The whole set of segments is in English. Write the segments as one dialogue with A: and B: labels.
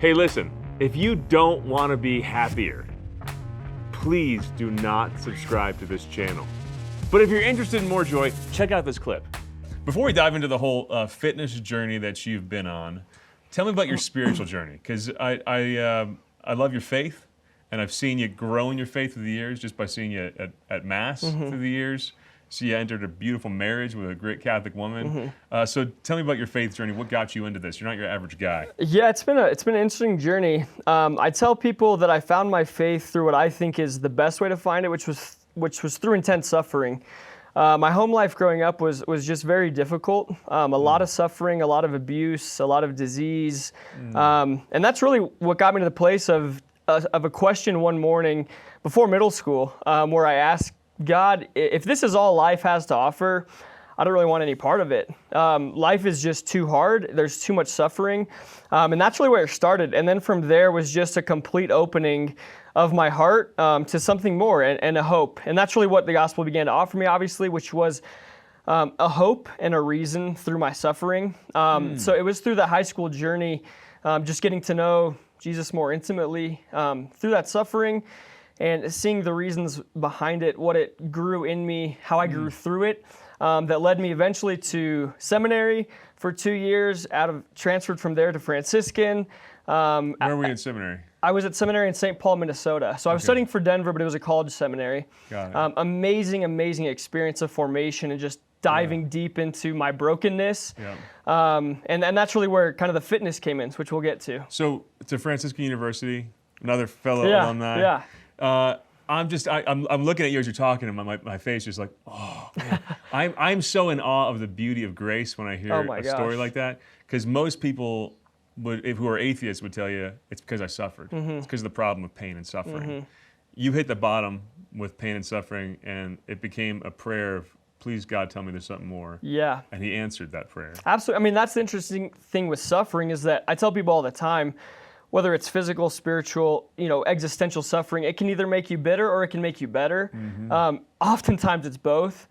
A: Hey, listen, if you don't want to be happier, please do not subscribe to this channel. But if you're interested in more joy, check out this clip. Before we dive into the whole fitness journey that you've been on, tell me about your spiritual journey, because I love your faith, and I've seen you grow in your faith through the years just by seeing you at Mass through the years. So you entered a beautiful marriage with a great Catholic woman. So tell me about your faith journey. What got you into this? You're not your average guy.
B: Yeah, it's been an interesting journey. I tell people that I found my faith through what I think is the best way to find it, which was through intense suffering. My home life growing up was just very difficult. A lot of suffering, a lot of abuse, a lot of disease, and that's really what got me to the place of a question one morning before middle school, where I asked God, if this is all life has to offer, I don't really want any part of it. Life is just too hard. There's too much suffering. And that's really where it started. And then from there was just a complete opening of my heart to something more and a hope. And that's really what the gospel began to offer me, obviously, which was a hope and a reason through my suffering. So it was through the high school journey, just getting to know Jesus more intimately through that suffering, and seeing the reasons behind it, what it grew in me, how I grew through it, that led me eventually to seminary for 2 years, transferred from there to Franciscan.
A: Where were you in seminary?
B: I was at seminary in St. Paul, Minnesota. So I was studying for Denver, but it was a college seminary.
A: Got it.
B: Amazing experience of formation and just diving deep into my brokenness. And that's really where kind of the fitness came in, which we'll get to.
A: So to Franciscan University, another fellow alumni.
B: Yeah.
A: I'm looking at you as you're talking, and my face is like, oh, man. I'm so in awe of the beauty of grace when I hear a story like that, because most people who are atheists would tell you it's because I suffered. It's because of the problem of pain and suffering. You hit the bottom with pain and suffering, and it became a prayer of, please, God, tell me there's something more.
B: Yeah.
A: And he answered that prayer.
B: Absolutely. I mean, that's the interesting thing with suffering, is that I tell people all the time, whether it's physical, spiritual, existential suffering, it can either make you bitter or it can make you better. Oftentimes it's both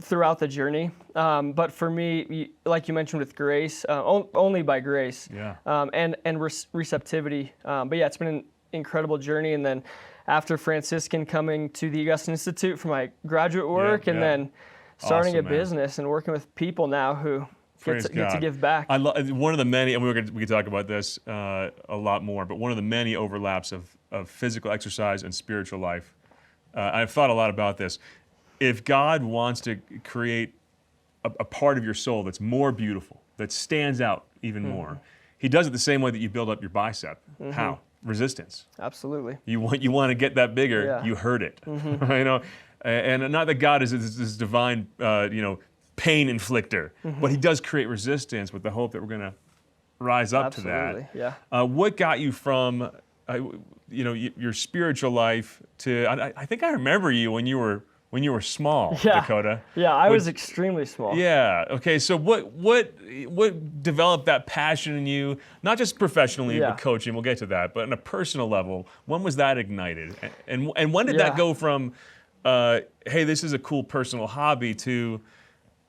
B: throughout the journey. But for me, like you mentioned with grace, only by grace and receptivity. But yeah, it's been an incredible journey. And then after Franciscan, coming to the Augustine Institute for my graduate work, and then starting a business and working with people now who get to give back.
A: One of the many, and we could talk about this a lot more, but one of the many overlaps of physical exercise and spiritual life. I've thought a lot about this. If God wants to create a part of your soul that's more beautiful, that stands out even more, he does it the same way that you build up your bicep. How? Resistance.
B: Absolutely.
A: You want to get that bigger, you hurt it. And not that God is this divine, pain inflictor, but he does create resistance with the hope that we're going to rise up to that.
B: Yeah.
A: What got you from, your spiritual life to? I think I remember you when you were small, Dakota.
B: Yeah, I was extremely small.
A: Yeah. Okay. So what developed that passion in you? Not just professionally with coaching, we'll get to that, but on a personal level, when was that ignited? And when did that go from, hey, this is a cool personal hobby, to,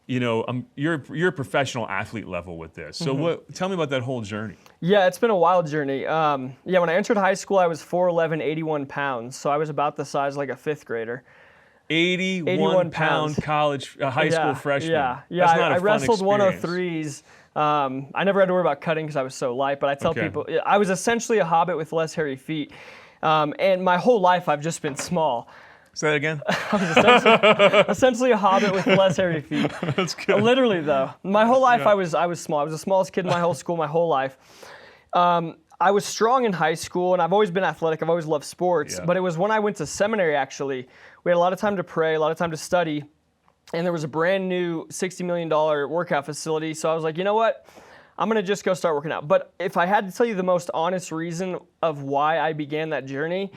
A: you're a professional athlete level with this. So tell me about that whole journey.
B: Yeah, it's been a wild journey. When I entered high school, I was 4'11", 81 pounds. So I was about the size like a fifth grader.
A: 81 pound college, high school freshman.
B: Yeah.
A: That's not a
B: I
A: fun
B: wrestled
A: experience.
B: 103s. I never had to worry about cutting because I was so light, but I tell people, I was essentially a hobbit with less hairy feet. And my whole life, I've just been small.
A: Say that again?
B: I was essentially a hobbit with less hairy feet.
A: That's good.
B: Literally, though. My whole life, I was small. I was the smallest kid in my whole school my whole life. I was strong in high school, and I've always been athletic. I've always loved sports. But it was when I went to seminary, actually. We had a lot of time to pray, a lot of time to study, and there was a brand new $60 million workout facility. So I was like, you know what? I'm going to just go start working out. But if I had to tell you the most honest reason of why I began that journey,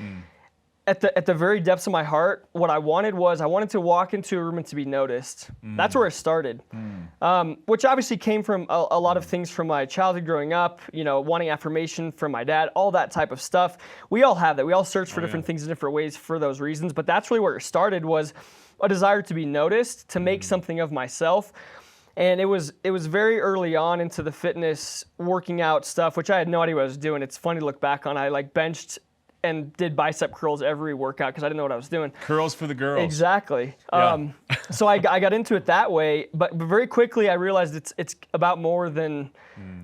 B: at the very depths of my heart, what I wanted to walk into a room and to be noticed. That's where it started, which obviously came from a lot of things from my childhood growing up, wanting affirmation from my dad, all that type of stuff. We all have that. We all search for different things in different ways for those reasons, but that's really where it started, was a desire to be noticed, to make something of myself. And it was very early on into the fitness working out stuff, which I had no idea what I was doing. It's funny to look back on. I like benched and did bicep curls every workout because I didn't know what I was doing.
A: Curls for the girls.
B: Exactly.
A: Yeah.
B: So I got into it that way, but very quickly I realized it's about more than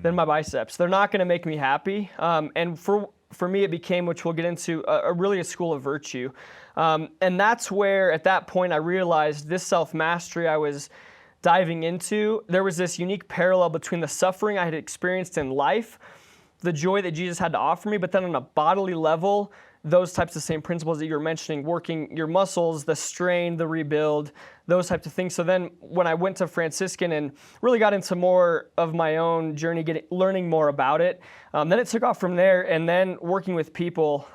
B: my biceps. They're not going to make me happy. And for me, it became, which we'll get into, really a school of virtue. And that's where, at that point, I realized this self-mastery I was diving into, there was this unique parallel between the suffering I had experienced in life, the joy that Jesus had to offer me, but then on a bodily level, those types of same principles that you were mentioning, working your muscles, the strain, the rebuild, those types of things. So then when I went to Franciscan and really got into more of my own journey, learning more about it, then it took off from there. And then working with people,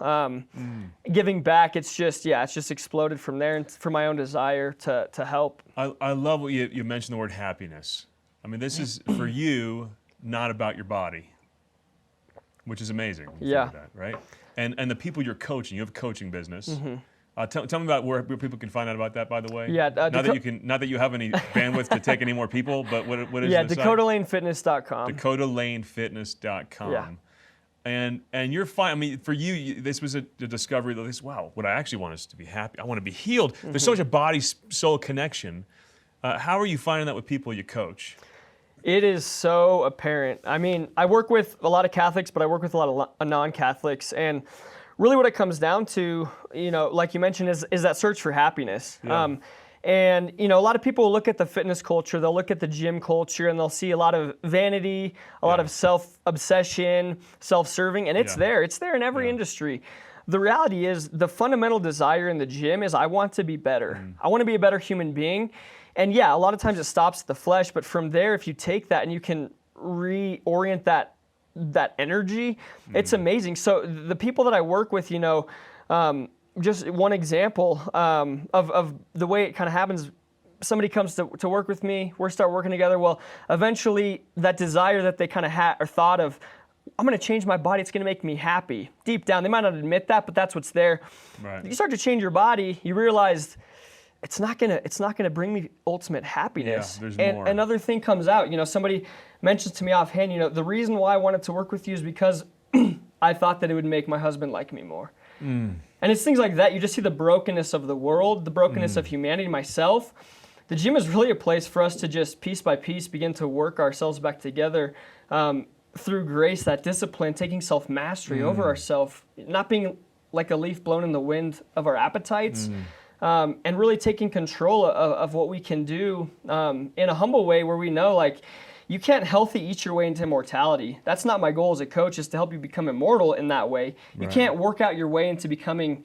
B: giving back, it's just exploded from there, and for my own desire to help.
A: I love what you mentioned, the word happiness. I mean, this is, for you, not about your body, which is amazing.
B: Yeah.
A: That, right? And the people you're coaching, you have a coaching business. Tell me about where people can find out about that, by the way.
B: Yeah.
A: Not that you have any bandwidth to take any more people, but what is the site?
B: DakotaLaneFitness.com.
A: DakotaLaneFitness.com.
B: Yeah.
A: And you're fine. I mean, for you, this was a discovery that this, wow, what I actually want is to be happy. I want to be healed. There's so much a body-soul connection. How are you finding that with people you coach?
B: It is so apparent. I mean, I work with a lot of Catholics, but I work with a lot of non-Catholics. And really what it comes down to, like you mentioned, is that search for happiness.
A: Yeah.
B: And, a lot of people look at the fitness culture, they'll look at the gym culture, and they'll see a lot of vanity, a lot of self-obsession, self-serving, and it's there. It's there in every industry. The reality is the fundamental desire in the gym is I want to be better. I want to be a better human being. And a lot of times it stops at the flesh, but from there, if you take that and you can reorient that energy, it's amazing. So the people that I work with, just one example of the way it kind of happens, somebody comes to work with me, we start working together. Well, eventually that desire that they kind of had or thought of, I'm going to change my body, it's going to make me happy. Deep down, they might not admit that, but that's what's there.
A: Right.
B: You start to change your body, you realize it's not gonna bring me ultimate happiness.
A: Yeah, there's
B: and
A: more.
B: Another thing comes out. Somebody mentions to me offhand. The reason why I wanted to work with you is because I thought that it would make my husband like me more. And it's things like that. You just see the brokenness of the world, the brokenness of humanity, myself. The gym is really a place for us to just piece by piece begin to work ourselves back together through grace, that discipline, taking self-mastery over ourselves, not being like a leaf blown in the wind of our appetites. And really taking control of what we can do in a humble way where we know, like, you can't healthy eat your way into immortality. That's not my goal as a coach, is to help you become immortal in that way. You can't work out your way into becoming,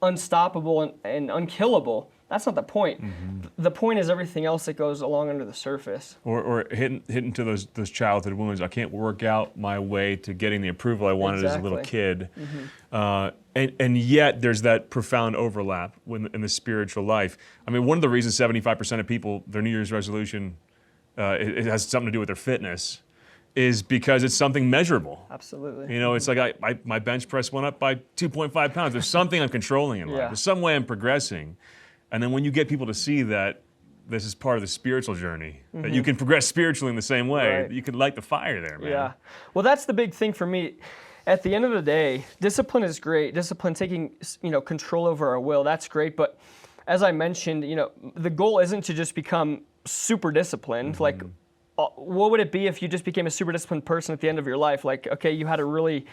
B: unstoppable and unkillable. That's not the point. The point is everything else that goes along under the surface.
A: Or hitting to those childhood wounds. I can't work out my way to getting the approval I wanted as a little kid. And yet there's that profound overlap in the spiritual life. I mean, one of the reasons 75% of people, their New Year's resolution, it has something to do with their fitness, is because it's something measurable.
B: Absolutely.
A: It's like my bench press went up by 2.5 pounds. There's something I'm controlling in life. There's some way I'm progressing. And then when you get people to see that this is part of the spiritual journey, that you can progress spiritually in the same way, you can light the fire there, man. Yeah.
B: Well, that's the big thing for me. At the end of the day, discipline is great. Discipline, taking control over our will, that's great. But as I mentioned, the goal isn't to just become super disciplined. Like, what would it be if you just became a super disciplined person at the end of your life? Like, okay, you had a really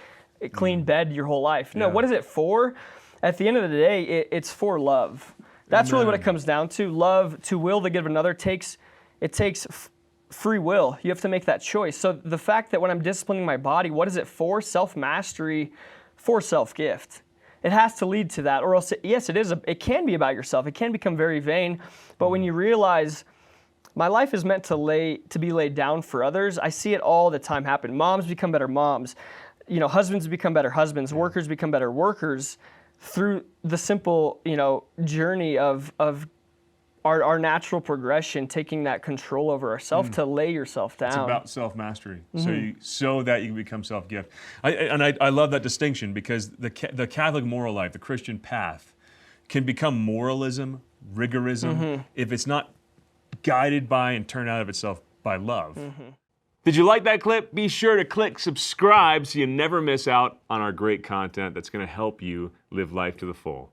B: clean bed your whole life. No, what is it for? At the end of the day, it's for love. That's really what it comes down to. Love, to will the good of another, takes free will. You have to make that choice. So the fact that when I'm disciplining my body, what is it for? Self-mastery, for self-gift. It has to lead to that, or else, yes, it can be about yourself. It can become very vain, but when you realize my life is meant to be laid down for others, I see it all the time happen. Moms become better moms. Husbands become better husbands. Workers become better workers through the simple, journey of our natural progression, taking that control over ourselves to lay yourself down.
A: It's about self-mastery, so that you can become self-gift. I love that distinction, because the Catholic moral life, the Christian path, can become moralism, rigorism, if it's not guided by and turned out of itself by love. Did you like that clip? Be sure to click subscribe so you never miss out on our great content that's going to help you live life to the full.